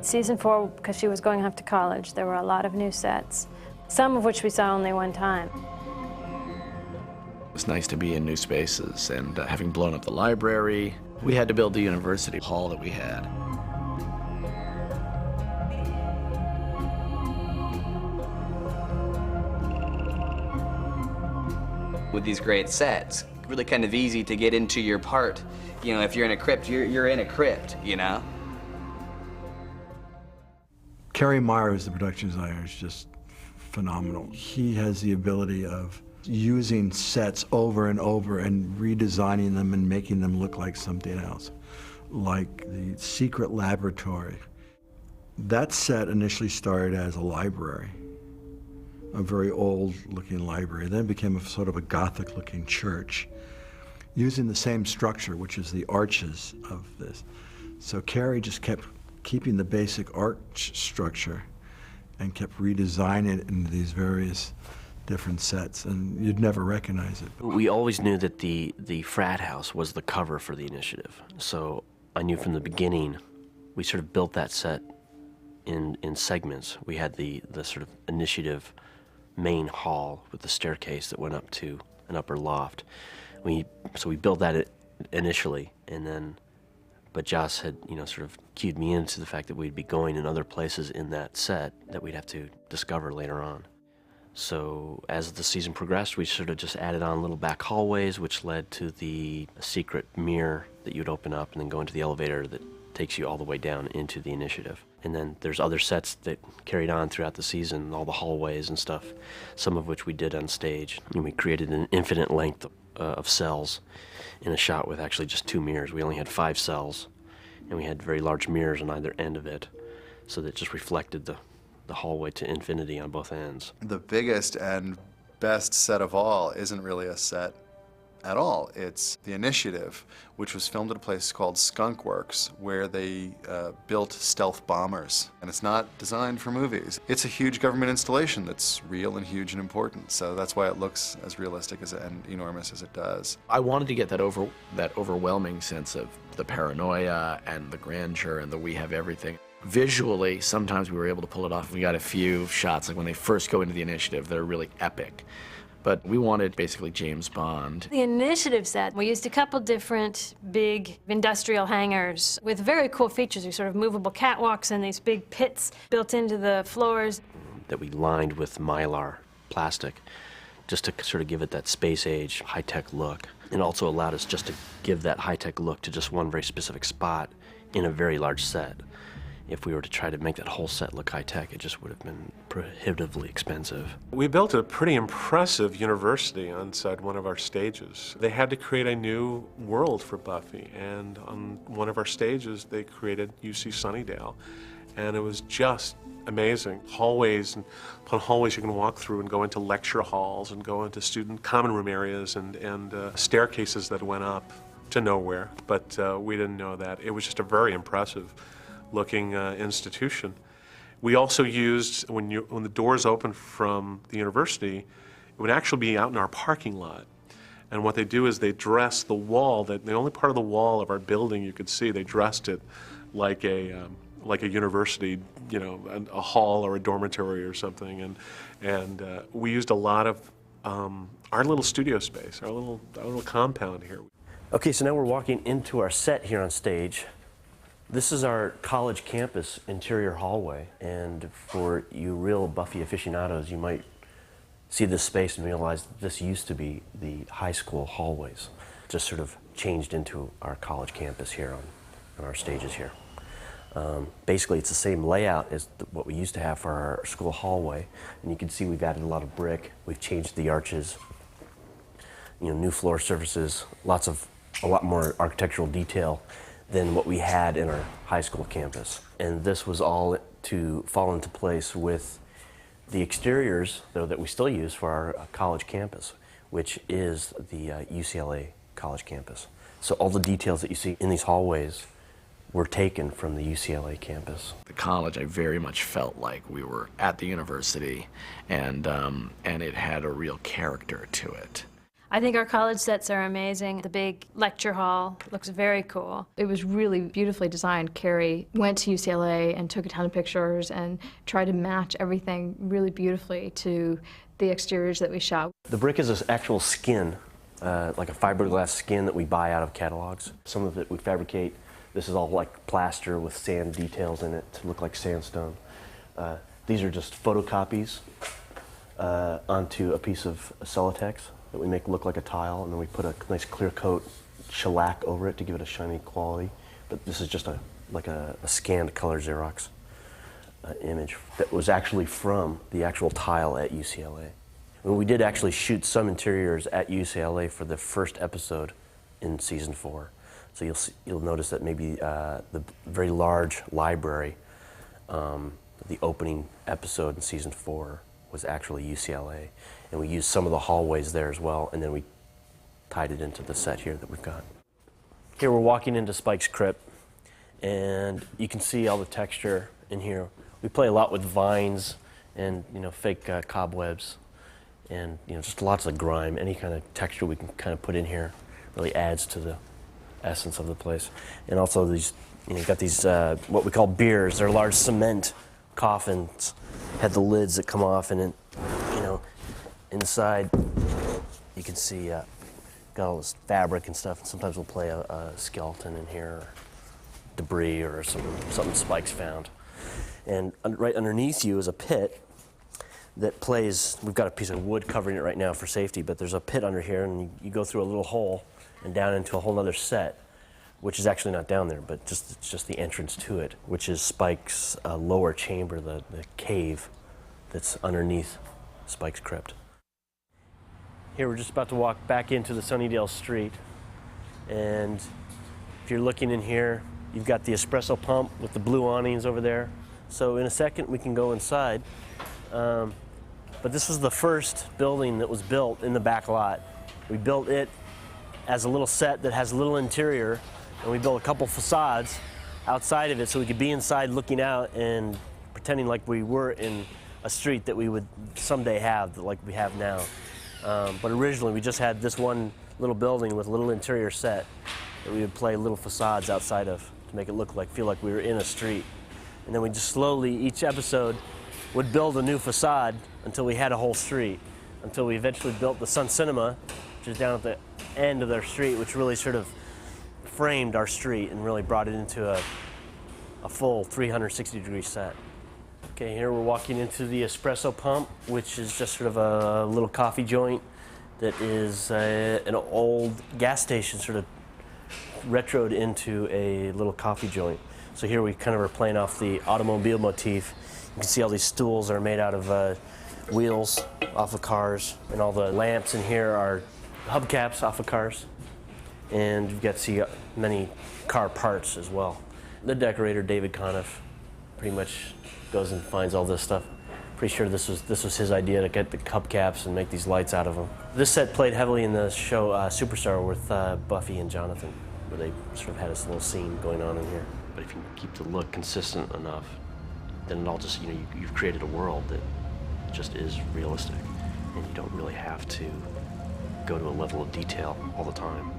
Season 4, because she was going off to college, there were a lot of new sets, some of which we saw only one time. It was nice to be in new spaces, and having blown up the library, we had to build the university hall that we had. With these great sets, really kind of easy to get into your part. You know, if you're in a crypt, you're in a crypt, you know? Kerry Myers, the production designer, is just phenomenal. He has the ability of using sets over and over and redesigning them and making them look like something else, like the secret laboratory. That set initially started as a library, a very old-looking library. Then it became a sort of a Gothic-looking church, using the same structure, which is the arches of this. So Kerry just kept keeping the basic arch structure and kept redesigning it into these various different sets, and you'd never recognize it. We always knew that the frat house was the cover for the initiative. So I knew from the beginning, we sort of built that set in segments. We had the sort of initiative main hall with the staircase that went up to an upper loft. So we built that initially, and then, but Joss had, you know, sort of cued me into the fact that we'd be going in other places in that set that we'd have to discover later on. So as the season progressed, we sort of just added on little back hallways, which led to the secret mirror that you'd open up and then go into the elevator that takes you all the way down into the initiative. And then there's other sets that carried on throughout the season, all the hallways and stuff, some of which we did on stage. And we created an infinite length of cells in a shot with actually just 2 mirrors. We only had 5 cells, and we had very large mirrors on either end of it, so that it just reflected the hallway to infinity on both ends. The biggest and best set of all isn't really a set at all. It's the initiative, which was filmed at a place called Skunk Works, where they built stealth bombers. And it's not designed for movies. It's a huge government installation that's real and huge and important. So that's why it looks as realistic and enormous as it does. I wanted to get that overwhelming sense of the paranoia and the grandeur and the we have everything. Visually, sometimes we were able to pull it off. We got a few shots, like when they first go into the initiative, that are really epic. But we wanted basically James Bond. The initiative set, we used a couple different big industrial hangars with very cool features. We sort of movable catwalks and these big pits built into the floors. That we lined with Mylar plastic, just to sort of give it that space age, high-tech look. And also allowed us just to give that high-tech look to just one very specific spot in a very large set. If we were to try to make that whole set look high-tech, it just would have been prohibitively expensive. We built a pretty impressive university inside one of our stages. They had to create a new world for Buffy, and on one of our stages, they created UC Sunnydale, and it was just amazing. Hallways, and upon hallways you can walk through and go into lecture halls and go into student common room areas and staircases that went up to nowhere, but we didn't know that. It was just a very impressive looking institution. We also used, when the doors open from the university, it would actually be out in our parking lot. And what they do is they dress the wall, the only part of the wall of our building you could see, they dressed it like a university, you know, a hall or a dormitory or something. And we used a lot of our little studio space, our little compound here. Okay, so now we're walking into our set here on stage. This is our college campus interior hallway, and for you real Buffy aficionados, you might see this space and realize that this used to be the high school hallways. Just sort of changed into our college campus here on our stages here. Basically, it's the same layout as what we used to have for our school hallway, and you can see we've added a lot of brick. We've changed the arches, you know, new floor surfaces, a lot more architectural detail than what we had in our high school campus. And this was all to fall into place with the exteriors, though, that we still use for our college campus, which is the UCLA college campus. So all the details that you see in these hallways were taken from the UCLA campus. The college, I very much felt like we were at the university, and it had a real character to it. I think our college sets are amazing. The big lecture hall looks very cool. It was really beautifully designed. Carrie went to UCLA and took a ton of pictures and tried to match everything really beautifully to the exteriors that we shot. The brick is an actual skin, like a fiberglass skin that we buy out of catalogs. Some of it we fabricate. This is all like plaster with sand details in it to look like sandstone. These are just photocopies onto a piece of Celotex that we make look like a tile, and then we put a nice clear coat shellac over it to give it a shiny quality. But this is just like a scanned color Xerox image that was actually from the actual tile at UCLA. And we did actually shoot some interiors at UCLA for the first episode in season 4. So you'll notice that maybe the very large library, the opening episode in season 4 was actually UCLA. And we used some of the hallways there as well, and then we tied it into the set here that we've got. Here we're walking into Spike's crypt, and you can see all the texture in here. We play a lot with vines and fake cobwebs, and just lots of grime. Any kind of texture we can kind of put in here really adds to the essence of the place. And also these, you've got these what we call biers. They're large cement coffins, had the lids that come off, and then inside you can see got all this fabric and stuff. And sometimes we'll play a skeleton in here, or debris, or something Spike's found. And right underneath you is a pit that plays. We've got a piece of wood covering it right now for safety, but there's a pit under here, and you go through a little hole and down into a whole other set, which is actually not down there, but it's just the entrance to it, which is Spike's lower chamber, the cave that's underneath Spike's crypt. Here we're just about to walk back into the Sunnydale street, and if you're looking in here, you've got the espresso pump with the blue awnings over there. So in a second we can go inside, but this was the first building that was built in the back lot. We built it as a little set that has a little interior, and we built a couple facades outside of it so we could be inside looking out and pretending like we were in a street that we would someday have, like we have now. But originally we just had this one little building with a little interior set that we would play little facades outside of to make it feel like we were in a street. And then we just slowly, each episode, would build a new facade until we had a whole street, until we eventually built the Sun Cinema, which is down at the end of their street, which really sort of framed our street and really brought it into a full 360-degree set. Okay, here we're walking into the espresso pump, which is just sort of a little coffee joint that is an old gas station sort of retroed into a little coffee joint. So here we kind of are playing off the automobile motif. You can see all these stools are made out of wheels off of cars, and all the lamps in here are hubcaps off of cars. And you've got to see many car parts as well. The decorator, David Conniff, pretty much goes and finds all this stuff. Pretty sure this was his idea to get the hubcaps and make these lights out of them. This set played heavily in the show Superstar with Buffy and Jonathan, where they sort of had this little scene going on in here. But if you keep the look consistent enough, then it all just, you've created a world that just is realistic, and you don't really have to go to a level of detail all the time.